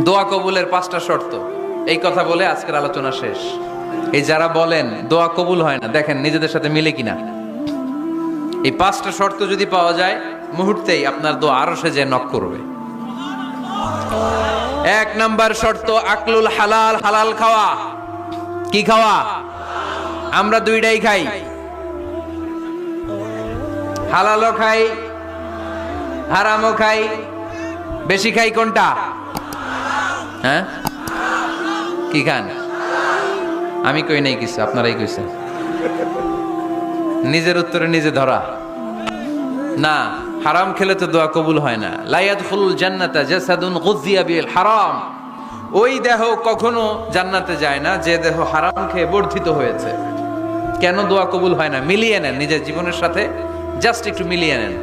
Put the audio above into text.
দোয়া কবুলের 5টা শর্ত, এই কথা বলে আজকের আলোচনা শেষ। এই যারা বলেন দোয়া কবুল হয় না, দেখেন নিজেদের সাথে মিলে কিনা। এই 5টা শর্ত যদি পাওয়া যায়, মুহূর্তেই আপনার দোয়া আরশে যে নক করবে। 1 নাম্বার শর্ত আকলুল হালাল, হালাল খাওয়া। কি খাওয়া? আমরা দুইটাই খাই, হালালও খাই হারামও খাই। বেশি খাই কোনটা? হ্যাঁ, কি খান? আমি কই নাই কিছু, আপনারাই কইছেন। নিজের উত্তরে নিজে ধরা না। হারাম খেলে তো দোয়া কবুল হয় না। লা ইয়াদখুলুল জান্নাতা জাসাদুন গুযিয়া বিল হারাম। ওই দেহ কখনো জান্নাতে যায় না যে দেহ হারাম খেয়ে বর্ধিত হয়েছে। কেন দোয়া কবুল হয় না? মিলিয়ে নেন নিজের জীবনের সাথে, জাস্ট একটু মিলিয়ে নেন।